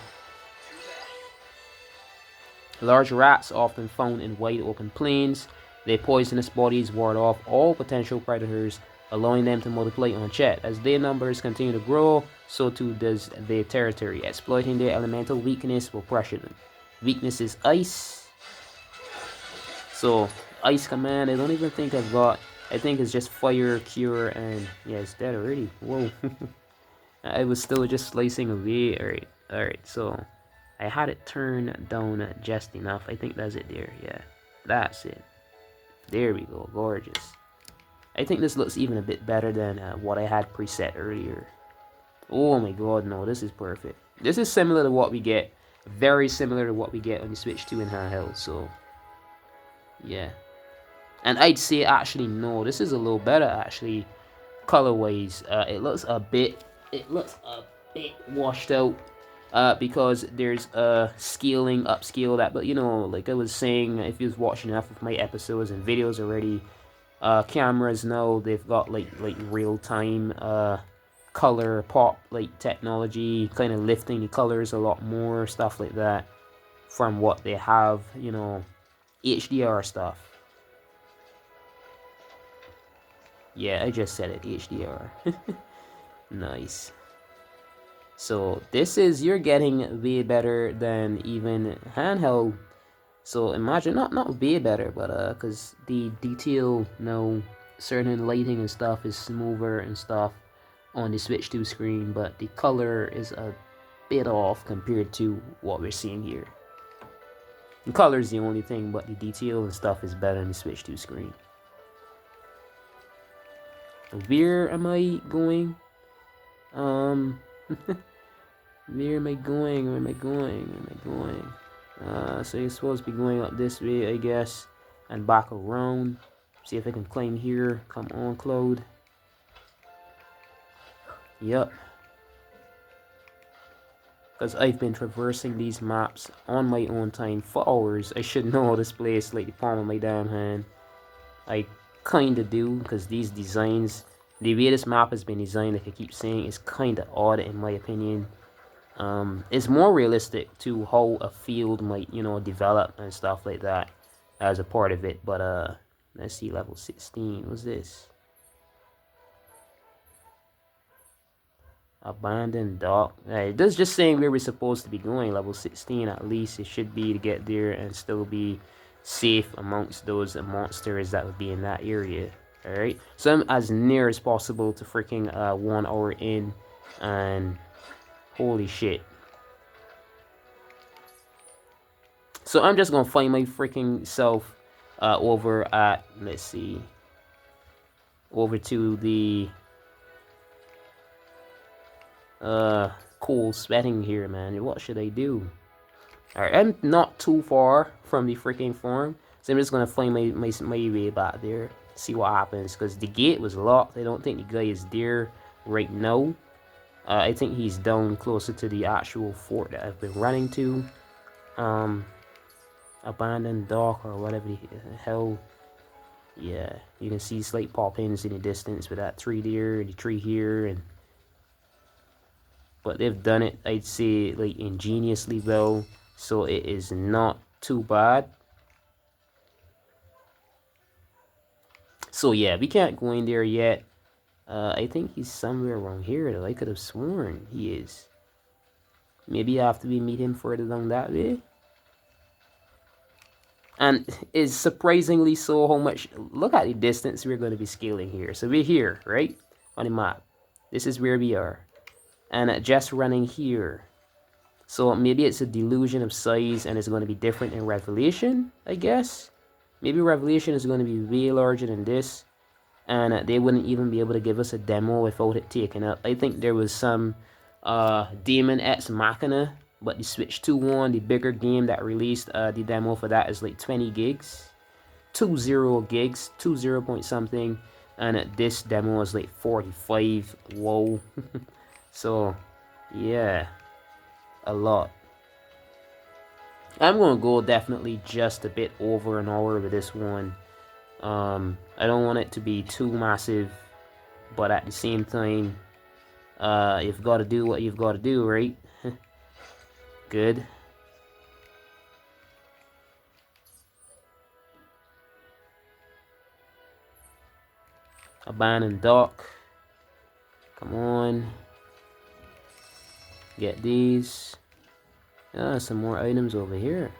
Large rats often found in wide open plains. Their poisonous bodies ward off all potential predators, allowing them to multiply unchecked. As their numbers continue to grow, so too does their territory. Exploiting their elemental weakness will pressure them. Weakness is ice. So, ice command, I don't even think I've got. I think it's just fire, cure, and yeah, it's dead already. Whoa. I was still just slicing away. Alright, so I had it turned down just enough. I think that's it there. Yeah, that's it. There we go. Gorgeous. I think this looks even a bit better than what I had preset earlier. Oh my god, no, this is perfect. This is similar to what we get. Very similar to what we get on the Switch 2 in handheld, so yeah. And I'd say actually no, this is a little better actually, color-wise. It looks a bit washed out. Because there's scaling, upscale that, but you know, like I was saying, if you was watching enough of my episodes and videos already, cameras now they've got like real-time color pop like technology, kind of lifting the colors a lot more, stuff like that, from what they have, you know, HDR stuff. Yeah, I just said it, HDR. Nice. So this is, you're getting way better than even handheld. So imagine, not way better, but because the detail now, certain lighting and stuff is smoother and stuff on the Switch 2 screen, but the color is a bit off compared to what we're seeing here. The color is the only thing, but the detail and stuff is better on the Switch 2 screen. Where am I going? Where am I going? Where am I going? Where am I going? So you're supposed to be going up this way, I guess, and back around. See if I can climb here. Come on, Claude. Yep. Because I've been traversing these maps on my own time for hours. I should know this place like the palm of my damn hand. I kinda do, because these designs, the way this map has been designed, like I keep saying, is kinda odd in my opinion. It's more realistic to how a field might, you know, develop and stuff like that as a part of it. But let's see, level 16. What's this? Abandoned dock. It does just saying where we're supposed to be going. Level 16 at least. It should be to get there and still be safe amongst those monsters that would be in that area. Alright, so I'm as near as possible to freaking 1 hour in, and holy shit. So I'm just gonna find my freaking self over at, let's see, over to the cool sweating here, man. What should I do? Alright, I'm not too far from the freaking farm, so I'm just gonna find my way back there, see what happens, because the gate was locked. I don't think the guy is there right now. I think he's down closer to the actual fort that I've been running to. abandoned dock or whatever the hell. Yeah, you can see slight pop-ins in the distance with that tree there, the tree here, and but they've done it, I'd say, like ingeniously well, so it is not too bad. So yeah, we can't go in there yet. I think he's somewhere around here though. I could have sworn he is. Maybe after we meet him further down that way. And it's surprisingly so how much, look at the distance we're going to be scaling here. So we're here, right? On the map. This is where we are. And just running here. So maybe it's a delusion of size and it's going to be different in Revelation, I guess. Maybe Revelation is going to be way larger than this. And they wouldn't even be able to give us a demo without it taken up. I think there was some Demon Ex Machina, but the Switch 2 one, the bigger game that released, the demo for that is like 20 gigs. 20 gigs, 20 point something. And this demo is like 45. Whoa. So, yeah. A lot. I'm going to go definitely just a bit over an hour with this one. I don't want it to be too massive, but at the same time, you've got to do what you've got to do, right? Good. Abandoned dock. Come on. Get these. Ah, some more items over here.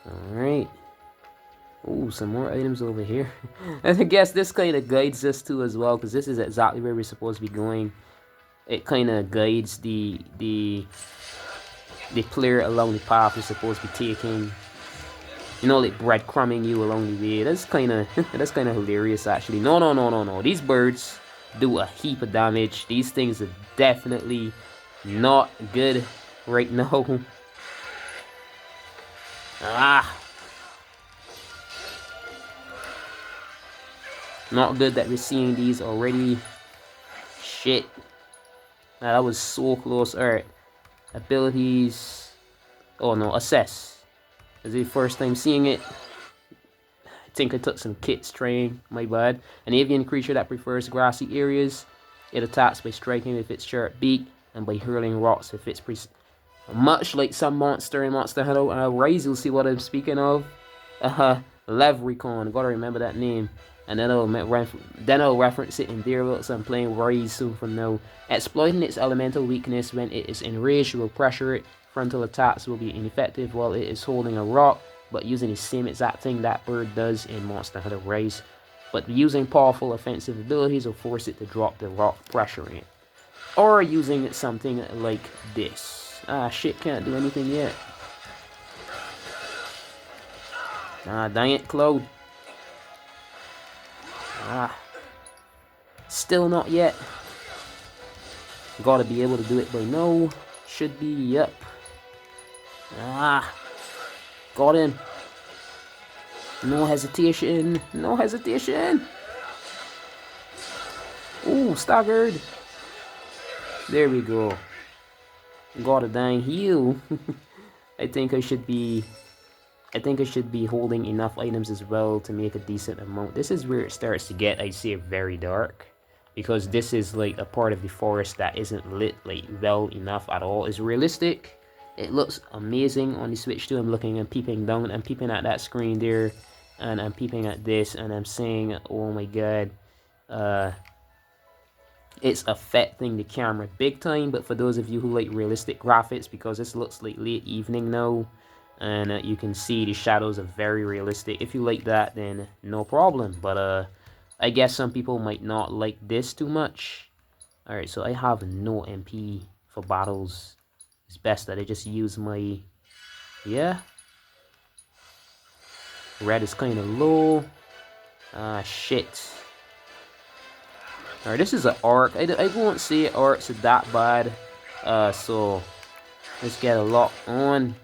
Alright. Ooh, some more items over here. And I guess this kind of guides us too as well, because this is exactly where we're supposed to be going. It kind of guides the player along the path we're supposed to be taking. You know, like breadcrumbing you along the way. That's kind of that's kind of hilarious, actually. No. These birds do a heap of damage. These things are definitely not good right now. Ah. Not good that we're seeing these already. Shit. Nah, that was so close. Alright. Abilities. Oh no, assess. This is the first time seeing it. I think I took some kits trying. My bad. An avian creature that prefers grassy areas. It attacks by striking with its sharp beak and by hurling rocks with its much like some monster in Monster Hunter Rise. You'll see what I'm speaking of. Levricon. Gotta remember that name. And then I'll reference it in there whilst I'm playing Rise soon from now. Exploiting its elemental weakness when it is enraged will pressure it. Frontal attacks will be ineffective while it is holding a rock, but using the same exact thing that bird does in Monster Hunter Rise. But using powerful offensive abilities will force it to drop the rock, pressuring it. Or using something like this. Ah, shit, can't do anything yet. Ah, dang it, Cloud. Ah. Still not yet. Gotta be able to do it by now. Should be, yep. Ah. Got him. No hesitation. No hesitation. Ooh, staggered. There we go. Got a dang heal. I think I should be holding enough items as well to make a decent amount. This is where it starts to get, I'd say, very dark. Because this is like a part of the forest that isn't lit like well enough at all. It's realistic. It looks amazing on the Switch 2. I'm looking and peeping down. I'm peeping at that screen there. And I'm peeping at this. And I'm saying, oh my god. It's affecting the camera big time. But for those of you who like realistic graphics, because this looks like late evening now. And you can see the shadows are very realistic. If you like that, then no problem. But I guess some people might not like this too much. Alright, so I have no MP for battles. It's best that I just use my... Yeah. Red is kind of low. Ah, shit. Alright, this is an arc. I won't say arcs are that bad. So let's get a lock on.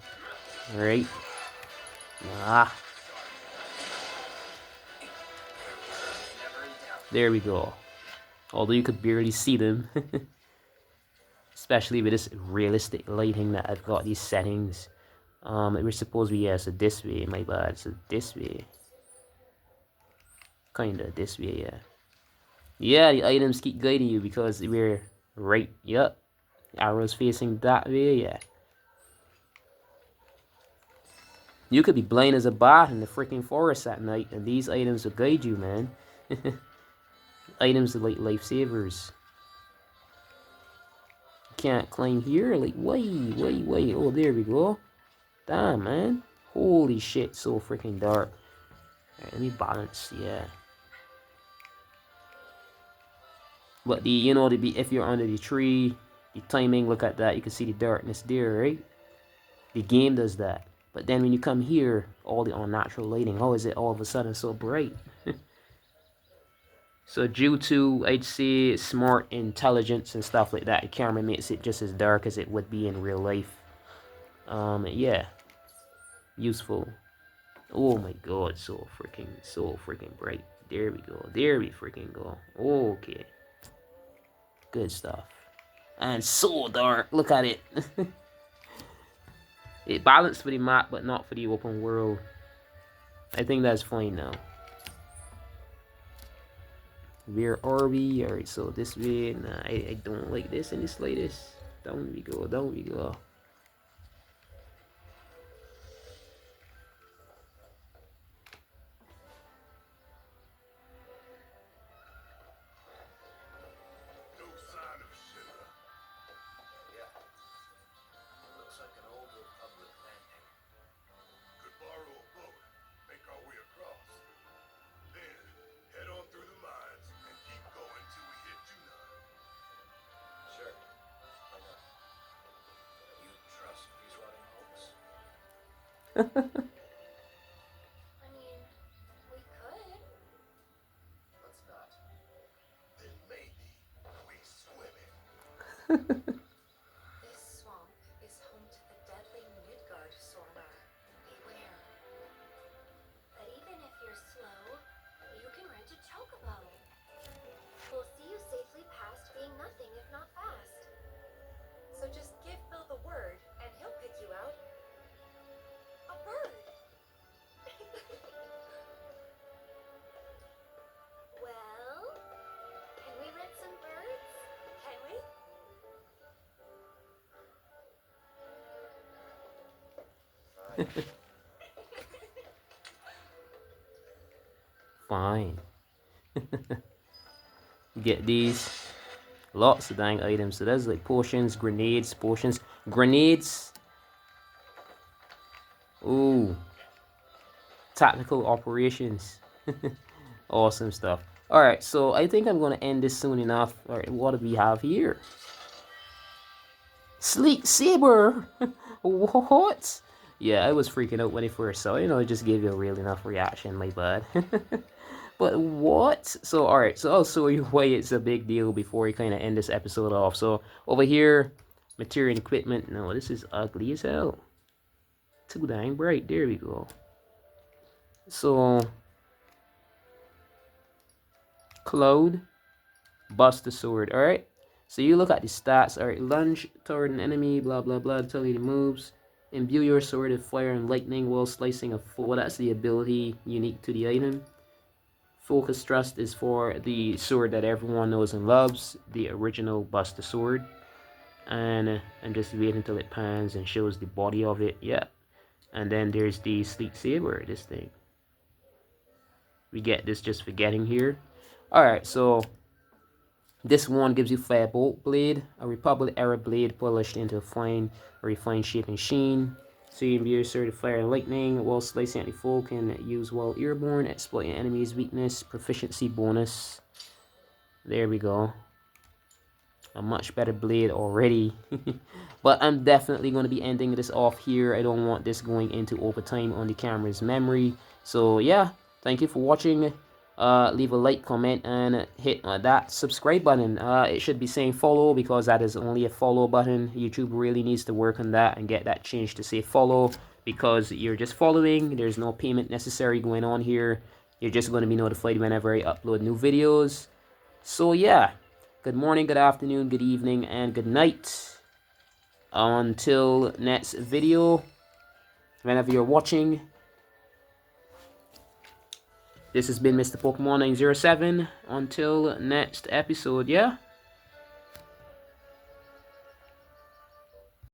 Alright. Ah. There we go. Although you could barely see them. Especially with this realistic lighting that I've got these settings. We're supposed to be, yeah, so this way, my bad. So this way. Kinda this way, yeah. Yeah, the items keep guiding you because we're right, yep. Arrows facing that way, yeah. You could be blind as a bat in the freaking forest at night, and these items will guide you, man. Items are like lifesavers. Can't climb here, like, wait. Oh, there we go. Damn, man. Holy shit, so freaking dark. Alright, let me balance, yeah. But the, you know, if you're under the tree, the timing, look at that, you can see the darkness there, right? The game does that. But then when you come here, all the unnatural lighting, how is it all of a sudden so bright? So due to, I'd say, smart intelligence and stuff like that, the camera makes it just as dark as it would be in real life. Yeah. Useful. Oh my god, so freaking bright. There we go. There we freaking go. Okay. Good stuff. And so dark. Look at it. It balanced for the map, but not for the open world. I think that's fine now. Where are we? Alright, so this way. Nah, I don't like this in the slightest. Down we go, down we go. No sign of Shimmer. Yeah. Looks like an old Republic landing. Could borrow a boat, make our way across. Then head on through the mines and keep going till we hit Junon. Sure. Why not? You trust these rotting hulks? I mean, we could. Let's not. Then maybe we swim it. This swamp is home to the deadly Midgard sonar. Beware. But even if you're slow, you can rent a chocobo. We'll see you safely past being nothing if not fast. So just give Bill the word, and he'll pick you out. A bird. Well, can we rent some birds? Can we? Fine. Get these. Lots of dang items. So there's like potions, grenades. Grenades. Ooh. Tactical operations. Awesome stuff. Alright, so I think I'm going to end this soon enough. Alright, what do we have here? Sleek Saber! What? Yeah, I was freaking out when I first saw it. You know, I just gave you a real enough reaction, my bad. But what? So, alright, so I'll show you why it's a big deal before we kind of end this episode off. So, over here, material and equipment. No, this is ugly as hell. Too dang bright. There we go. So, Cloud, bust the sword. Alright, so you look at the stats. Alright, lunge toward an enemy, blah blah blah, tell you the moves. Imbue your sword with fire and lightning while slicing a foe. That's the ability unique to the item. Focus thrust is for the sword that everyone knows and loves, the original Buster sword. And just wait until it pans and shows the body of it. Yeah. And then there's the Sleek Saber, this thing. We get this just for getting here. Alright, so this one gives you Firebolt Blade, a Republic era blade polished into a fine, refined shape and sheen. So you imbue your sword with fire and lightning while slicing at the foe, can use while airborne, exploiting enemy's weakness, proficiency bonus. There we go. A much better blade already. But I'm definitely going to be ending this off here. I don't want this going into overtime on the camera's memory. So yeah, thank you for watching. Leave a like, comment, and hit that subscribe button. It should be saying follow because that is only a follow button. YouTube really needs to work on that and get that changed to say follow, because you're just following. There's no payment necessary going on here. You're just going to be notified whenever I upload new videos. So yeah, good morning, good afternoon, good evening, and good night. Until next video, whenever you're watching. This has been Mr. Pokemon 907. Until next episode, yeah?